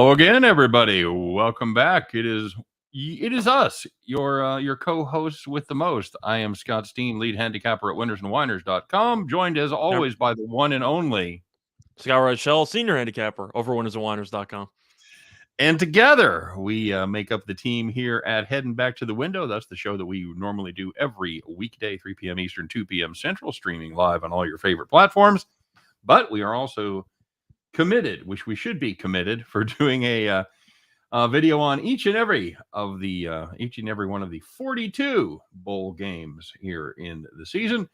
Hello again, everybody. Welcome back. It is us, your co-hosts with the most. I am Scott Steen, lead handicapper at winnersandwhiners.com, joined as Yep. always by the one and only. Scott Rochelle, senior handicapper over winnersandwhiners.com. And together we make up the team here at Heading Back to the Window. That's the show that we normally do every weekday, 3 p.m. Eastern, 2 p.m. Central, streaming live on all your favorite platforms. But we are also committed, which we should be committed for doing a video on each and every one of the 42 bowl games here in the season.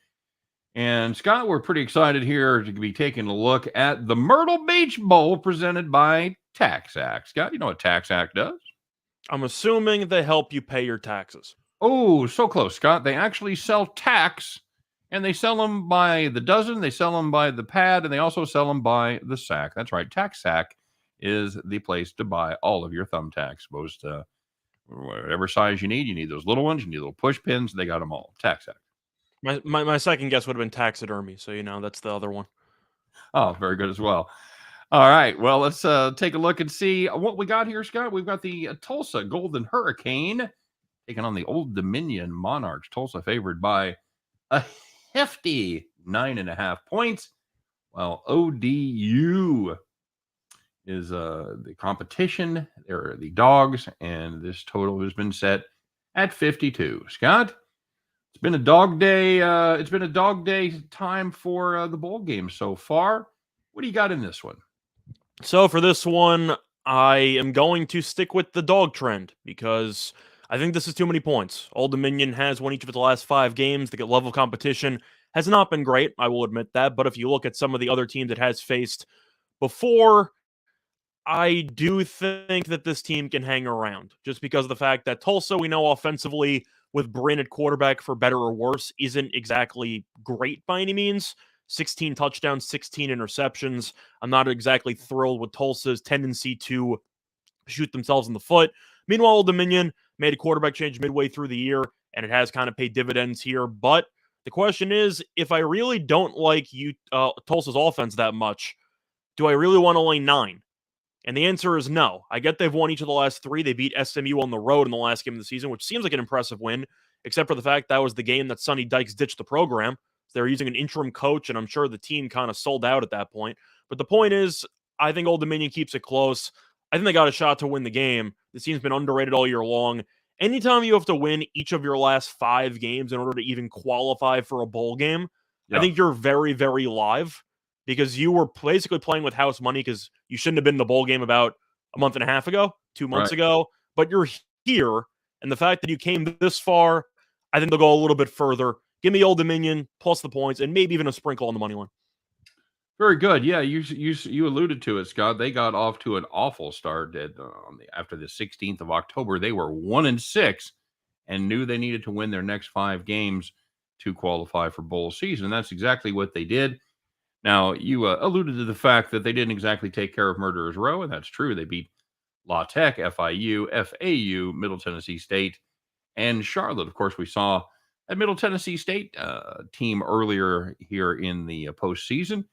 And Scott, we're pretty excited here to be taking a look at the Myrtle Beach Bowl presented by Taxact. Scott, you know what Taxact does? I'm assuming they help you pay your taxes. Oh, so close, Scott. They actually sell tax, and they sell them by the dozen, they sell them by the pad, and they also sell them by the sack. That's right. Taxact is the place to buy all of your thumbtacks. Most whatever size you need. You need those little ones. You need little push pins. They got them all. Taxact. My second guess would have been taxidermy, so that's the other one. Oh, very good as well. All right. Well, let's take a look and see what we got here, Scott. We've got the Tulsa Golden Hurricane taking on the Old Dominion Monarchs. Tulsa favored by a hefty 9.5 points, while ODU is the competition. They're the dogs, and this total has been set at 52. Scott, it's been a dog day. It's been a dog day time for the bowl game so far. What do you got in this one? So for this one, I am going to stick with the dog trend because I think this is too many points. Old Dominion has won each of its last 5 games. The level of competition has not been great, I will admit that. But if you look at some of the other teams it has faced before, I do think that this team can hang around just because of the fact that Tulsa, we know offensively, with Bryn at quarterback, for better or worse, isn't exactly great by any means. 16 touchdowns, 16 interceptions. I'm not exactly thrilled with Tulsa's tendency to shoot themselves in the foot. Meanwhile, Old Dominion made a quarterback change midway through the year, and it has kind of paid dividends here. But the question is, if I really don't like Tulsa's offense that much, do I really want to lay 9? And the answer is no. I get they've won each of the last 3. They beat SMU on the road in the last game of the season, which seems like an impressive win, except for the fact that was the game that Sonny Dykes ditched the program. They're using an interim coach, and I'm sure the team kind of sold out at that point. But the point is, I think Old Dominion keeps it close. I think they got a shot to win the game. This team's been underrated all year long. Anytime you have to win each of your last 5 games in order to even qualify for a bowl game, I think you're very, very live. Because you were basically playing with house money because you shouldn't have been in the bowl game about a month and a half ago, 2 months ago. But you're here, and the fact that you came this far, I think they'll go a little bit further. Give me Old Dominion plus the points, and maybe even a sprinkle on the money line. Very good. Yeah, you alluded to it, Scott. They got off to an awful start after the 16th of October. They were 1-6 and knew they needed to win their next 5 games to qualify for bowl season. And that's exactly what they did. Now, you alluded to the fact that they didn't exactly take care of Murderers Row, and that's true. They beat La Tech, FIU, FAU, Middle Tennessee State, and Charlotte. Of course, we saw a Middle Tennessee State team earlier here in the postseason.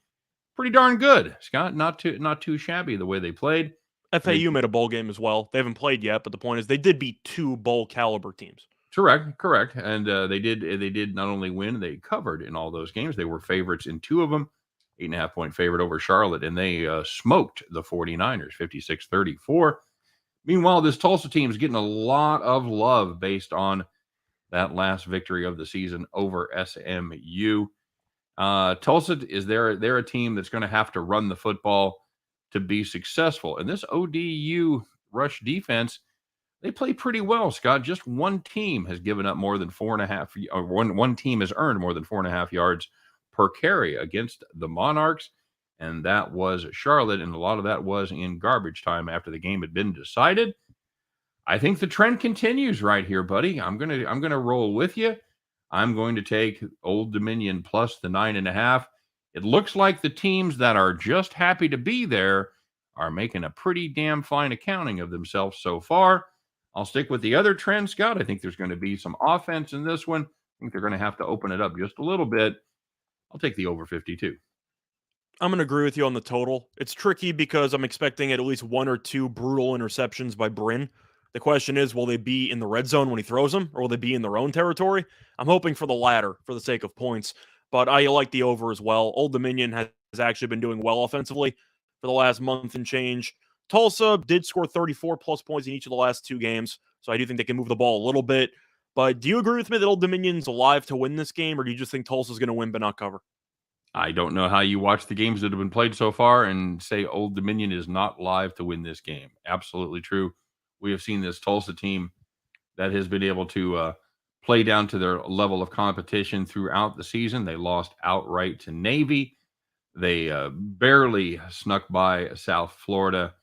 Pretty darn good, Scott. Not too shabby the way they played. FAU made a bowl game as well. They haven't played yet, but the point is they did beat 2 bowl caliber teams. Correct. And they did not only win, they covered in all those games. They were favorites in 2 of them. 8.5 point favorite over Charlotte, and they smoked the 49ers 56-34. Meanwhile, this Tulsa team is getting a lot of love based on that last victory of the season over SMU. Tulsa they're a team that's going to have to run the football to be successful. And this ODU rush defense, they play pretty well, Scott. Just one team has given up more than 4.5, or one team has earned more than 4.5 yards per carry against the Monarchs, and that was Charlotte, and a lot of that was in garbage time after the game had been decided. I think the trend continues right here, buddy. I'm gonna roll with you. I'm going to take Old Dominion plus the 9.5. It looks like the teams that are just happy to be there are making a pretty damn fine accounting of themselves so far. I'll stick with the other trend, Scott. I think there's going to be some offense in this one. I think they're going to have to open it up just a little bit. I'll take the over 52. I'm going to agree with you on the total. It's tricky because I'm expecting at least one or two brutal interceptions by Bryn. The question is, will they be in the red zone when he throws them, or will they be in their own territory? I'm hoping for the latter for the sake of points, but I like the over as well. Old Dominion has actually been doing well offensively for the last month and change. Tulsa did score 34 plus points in each of the last two games, so I do think they can move the ball a little bit. But do you agree with me that Old Dominion's alive to win this game, or do you just think Tulsa's going to win but not cover? I don't know how you watch the games that have been played so far and say Old Dominion is not live to win this game. Absolutely true. We have seen this Tulsa team that has been able to play down to their level of competition throughout the season. They lost outright to Navy. They barely snuck by South Florida,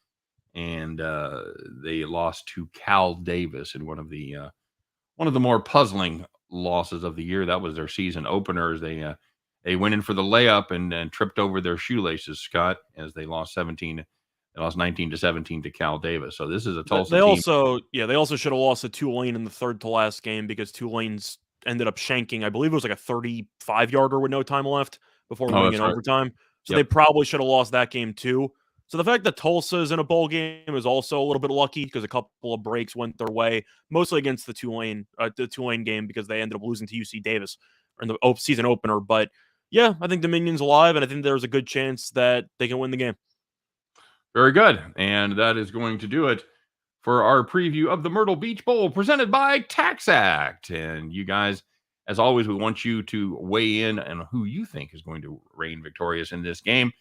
and they lost to Cal Davis in one of the more puzzling losses of the year. That was their season openers. They went in for the layup and tripped over their shoelaces, Scott, as they lost 17. They lost 19-17 to Cal Davis. So this is a Tulsa They team. they also should have lost to Tulane in the third to last game because Tulane's ended up shanking. I believe it was like a 35-yarder with no time left before Oh, winning that's in right. overtime. So Yep. they probably should have lost that game too. So the fact that Tulsa is in a bowl game is also a little bit lucky because a couple of breaks went their way, mostly against the Tulane game because they ended up losing to UC Davis in the season opener. But yeah, I think Dominion's alive, and I think there's a good chance that they can win the game. Very good. And that is going to do it for our preview of the Myrtle Beach Bowl presented by Taxact. And you guys, as always, we want you to weigh in on who you think is going to reign victorious in this game.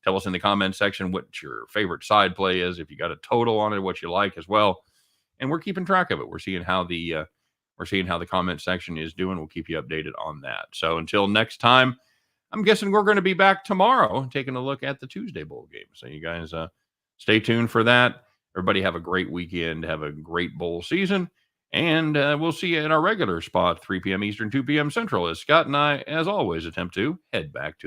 Tell us in the comment section what your favorite side play is. If you got a total on it, what you like as well. And we're keeping track of it. We're seeing how the comment section is doing. We'll keep you updated on that. So until next time, I'm guessing we're going to be back tomorrow taking a look at the Tuesday Bowl game. So you guys stay tuned for that. Everybody have a great weekend. Have a great bowl season. And we'll see you in our regular spot, 3 p.m. Eastern, 2 p.m. Central, as Scott and I, as always, attempt to head back to